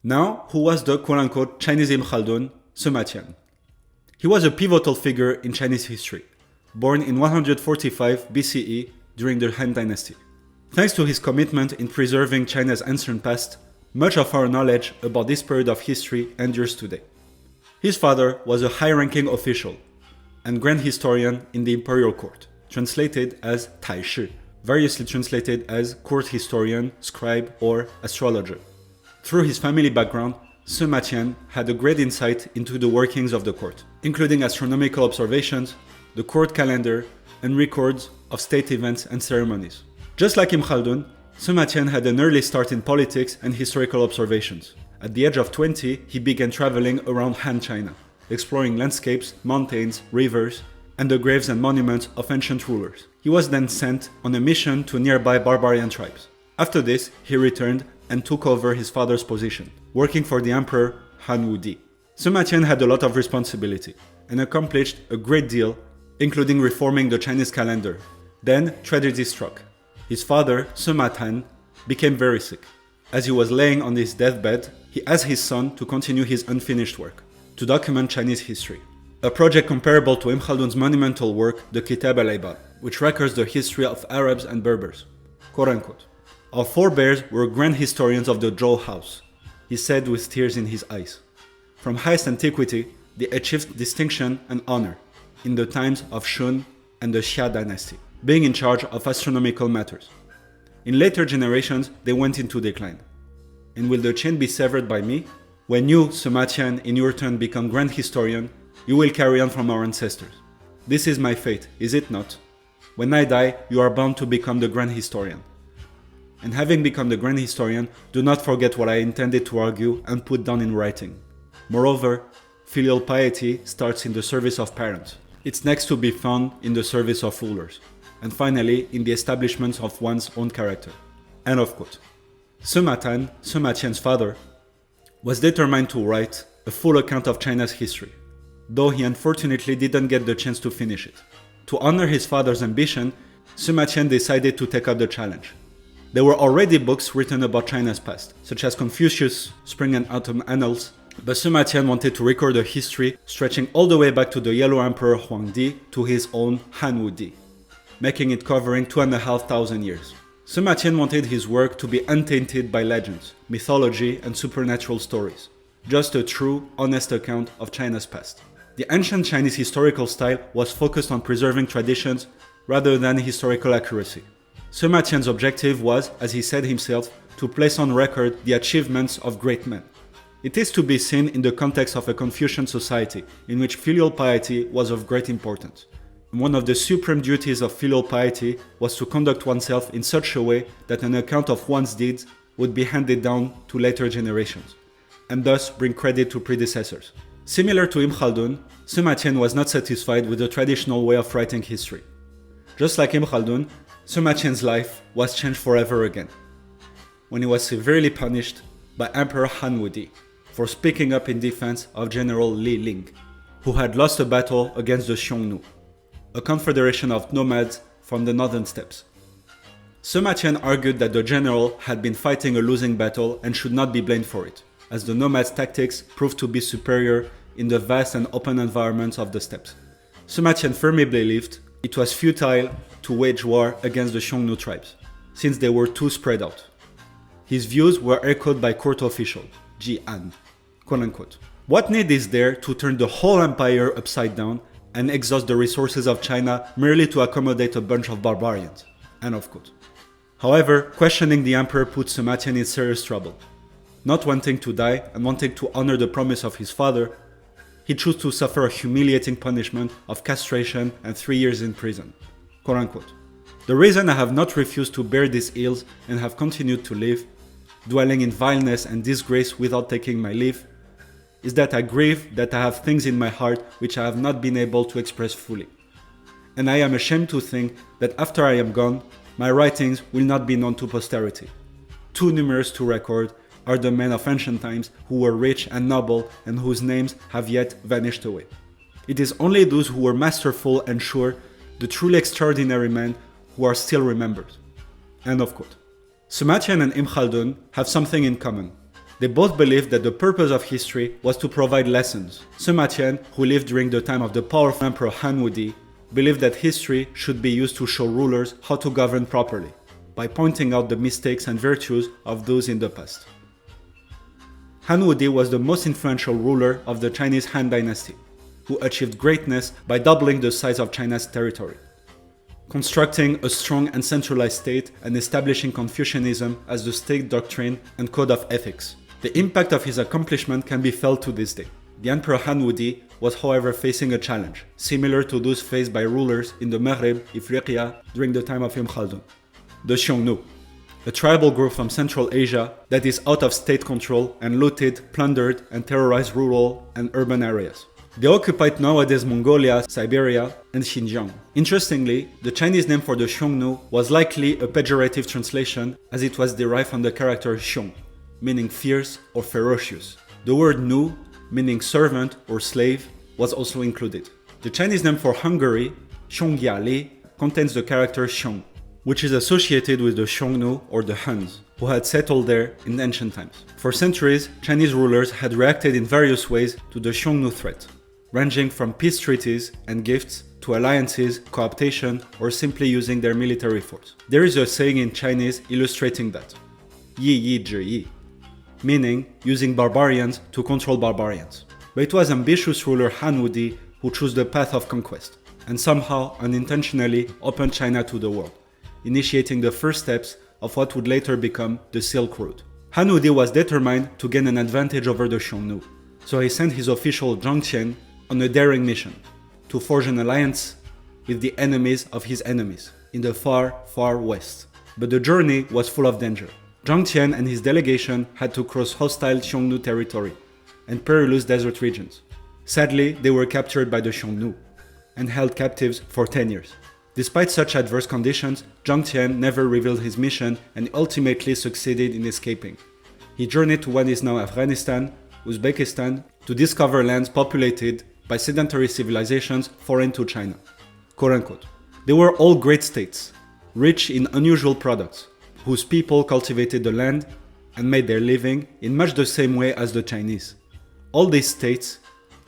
Now, who was the quote-unquote Chinese Ibn Khaldun, Sima Qian? He was a pivotal figure in Chinese history, born in 145 BCE during the Han Dynasty. Thanks to his commitment in preserving China's ancient past, much of our knowledge about this period of history endures today. His father was a high-ranking official and grand historian in the imperial court, translated as Taishi, variously translated as court historian, scribe, or astrologer. Through his family background, Sima Qian had a great insight into the workings of the court, including astronomical observations, the court calendar, and records of state events and ceremonies. Just like Ibn Khaldun, Sima Qian had an early start in politics and historical observations. At the age of 20, he began traveling around Han China, exploring landscapes, mountains, rivers, and the graves and monuments of ancient rulers. He was then sent on a mission to nearby barbarian tribes. After this, he returned and took over his father's position, working for the Emperor Han Wudi. Sima Qian had a lot of responsibility and accomplished a great deal, including reforming the Chinese calendar. Then tragedy struck. His father, Sima Tan, became very sick. As he was laying on his deathbed, he asked his son to continue his unfinished work, to document Chinese history. A project comparable to Ibn Khaldun's monumental work, the Kitab al-Ibad, which records the history of Arabs and Berbers. Quote unquote. Our forebears were grand historians of the Zhou house, he said with tears in his eyes. From highest antiquity, they achieved distinction and honor in the times of Shun and the Xia dynasty, being in charge of astronomical matters. In later generations, they went into decline. And will the chain be severed by me? When you, Sima Qian, in your turn become grand historian, you will carry on from our ancestors. This is my fate, is it not? When I die, you are bound to become the grand historian. And having become the grand historian, do not forget what I intended to argue and put down in writing. Moreover, filial piety starts in the service of parents. It's next to be found in the service of rulers. And finally, in the establishment of one's own character. End of quote. Sima Tan, Sima Qian's father, was determined to write a full account of China's history, though he unfortunately didn't get the chance to finish it. To honor his father's ambition, Sima Qian decided to take up the challenge. There were already books written about China's past, such as Confucius' Spring and Autumn Annals, but Sima Qian wanted to record a history stretching all the way back to the Yellow Emperor Huangdi to his own Han Wudi, making it covering 2,500 years. Sima Qian wanted his work to be untainted by legends, mythology, and supernatural stories. Just a true, honest account of China's past. The ancient Chinese historical style was focused on preserving traditions rather than historical accuracy. Sima Qian's objective was, as he said himself, to place on record the achievements of great men. It is to be seen in the context of a Confucian society in which filial piety was of great importance. One of the supreme duties of filial piety was to conduct oneself in such a way that an account of one's deeds would be handed down to later generations, and thus bring credit to predecessors. Similar to Ibn Khaldun, Sima Qian was not satisfied with the traditional way of writing history. Just like Ibn Khaldun, Sima Qian's life was changed forever again, when he was severely punished by Emperor Han Wudi for speaking up in defense of General Li Ling, who had lost a battle against the Xiongnu, a confederation of nomads from the northern steppes. Sima Qian argued that the general had been fighting a losing battle and should not be blamed for it, as the nomads' tactics proved to be superior in the vast and open environments of the steppes. Sima Qian firmly believed it was futile to wage war against the Xiongnu tribes, since they were too spread out. His views were echoed by court official, Ji An, quote unquote. What need is there to turn the whole empire upside down and exhaust the resources of China merely to accommodate a bunch of barbarians? End of quote. However, questioning the emperor put Sima Qian in serious trouble. Not wanting to die and wanting to honor the promise of his father, he chose to suffer a humiliating punishment of castration and 3 years in prison. Quote unquote. The reason I have not refused to bear these ills and have continued to live, dwelling in vileness and disgrace without taking my leave, is that I grieve that I have things in my heart which I have not been able to express fully. And I am ashamed to think that after I am gone, my writings will not be known to posterity. Too numerous to record are the men of ancient times who were rich and noble and whose names have yet vanished away. It is only those who were masterful and sure, the truly extraordinary men, who are still remembered. End of quote. Sima Qian and Ibn Khaldun have something in common. They both believed that the purpose of history was to provide lessons. Sima Qian, who lived during the time of the powerful Emperor Han Wudi, believed that history should be used to show rulers how to govern properly, by pointing out the mistakes and virtues of those in the past. Han Wudi was the most influential ruler of the Chinese Han dynasty, who achieved greatness by doubling the size of China's territory, constructing a strong and centralized state and establishing Confucianism as the state doctrine and code of ethics. The impact of his accomplishment can be felt to this day. The Emperor Han Wudi was however facing a challenge, similar to those faced by rulers in the Maghreb, Ifriqiya, during the time of Ibn Khaldun. The Xiongnu, a tribal group from Central Asia that is out of state control and looted, plundered, and terrorized rural and urban areas. They occupied nowadays Mongolia, Siberia, and Xinjiang. Interestingly, the Chinese name for the Xiongnu was likely a pejorative translation as it was derived from the character Xiong, meaning fierce or ferocious. The word Nu, meaning servant or slave, was also included. The Chinese name for Hungary, Xiongyiali, contains the character Xiong, which is associated with the Xiongnu or the Huns, who had settled there in ancient times. For centuries, Chinese rulers had reacted in various ways to the Xiongnu threat, ranging from peace treaties and gifts to alliances, cooptation, or simply using their military force. There is a saying in Chinese illustrating that: Yi yi zhi yi, meaning using barbarians to control barbarians. But it was ambitious ruler Han Wudi who chose the path of conquest, and somehow unintentionally opened China to the world, initiating the first steps of what would later become the Silk Road. Han Wudi was determined to gain an advantage over the Xiongnu, so he sent his official Zhang Qian on a daring mission to forge an alliance with the enemies of his enemies in the far, far west. But the journey was full of danger. Zhang Qian and his delegation had to cross hostile Xiongnu territory and perilous desert regions. Sadly, they were captured by the Xiongnu and held captives for 10 years. Despite such adverse conditions, Zhang Qian never revealed his mission and ultimately succeeded in escaping. He journeyed to what is now Afghanistan, Uzbekistan, to discover lands populated by sedentary civilizations foreign to China. Quote unquote. They were all great states, rich in unusual products, whose people cultivated the land and made their living in much the same way as the Chinese. All these states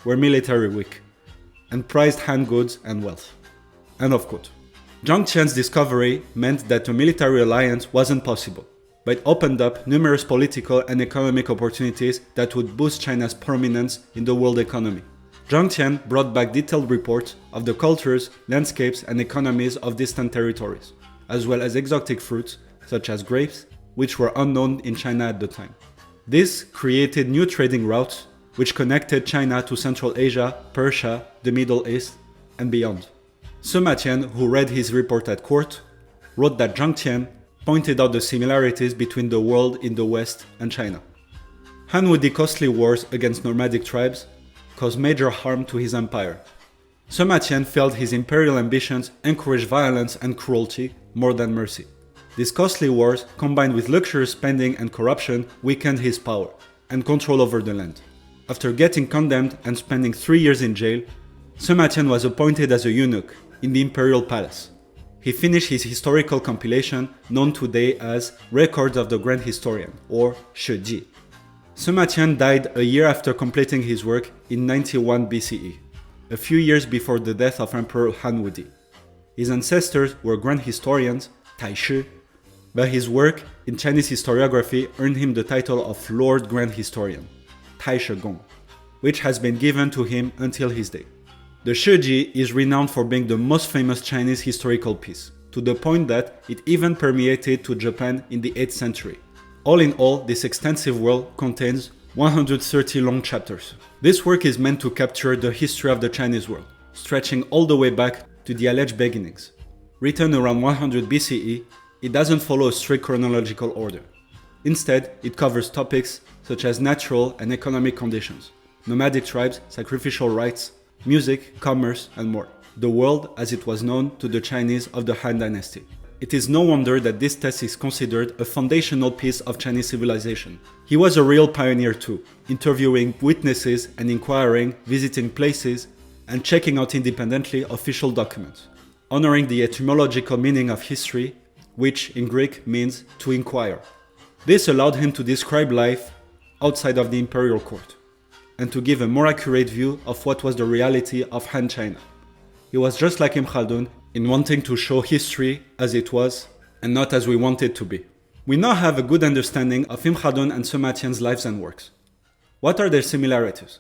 were military weak and prized hand goods and wealth. End of quote. Zhang Qian's discovery meant that a military alliance wasn't possible, but it opened up numerous political and economic opportunities that would boost China's prominence in the world economy. Zhang Qian brought back detailed reports of the cultures, landscapes, and economies of distant territories, as well as exotic fruits such as grapes, which were unknown in China at the time. This created new trading routes which connected China to Central Asia, Persia, the Middle East, and beyond. Sima Qian, who read his report at court, wrote that Zhang Qian pointed out the similarities between the world in the West and China. Han Wudi's costly wars against nomadic tribes caused major harm to his empire. Sima Qian felt his imperial ambitions encouraged violence and cruelty more than mercy. These costly wars, combined with luxurious spending and corruption, weakened his power and control over the land. After getting condemned and spending 3 years in jail, Sima Qian was appointed as a eunuch in the imperial palace. He finished his historical compilation known today as Records of the Grand Historian, or Shiji. Sima Qian died a year after completing his work in 91 BCE, a few years before the death of Emperor Han Wudi. His ancestors were grand historians, Taishi, but his work in Chinese historiography earned him the title of Lord Grand Historian, Taishi Gong, which has been given to him until his day. The Shiji is renowned for being the most famous Chinese historical piece, to the point that it even permeated to Japan in the 8th century. All in all, this extensive work contains 130 long chapters. This work is meant to capture the history of the Chinese world, stretching all the way back to the alleged beginnings. Written around 100 BCE, it doesn't follow a strict chronological order. Instead, it covers topics such as natural and economic conditions, nomadic tribes, sacrificial rites, music, commerce, and more. The world as it was known to the Chinese of the Han Dynasty. It is no wonder that this text is considered a foundational piece of Chinese civilization. He was a real pioneer too, interviewing witnesses and inquiring, visiting places, and checking out independently official documents, honoring the etymological meaning of history, which in Greek means to inquire. This allowed him to describe life outside of the imperial court, and to give a more accurate view of what was the reality of Han China. He was just like Ibn Khaldun in wanting to show history as it was and not as we want it to be. We now have a good understanding of Ibn Khaldun and Sima Qian's lives and works. What are their similarities?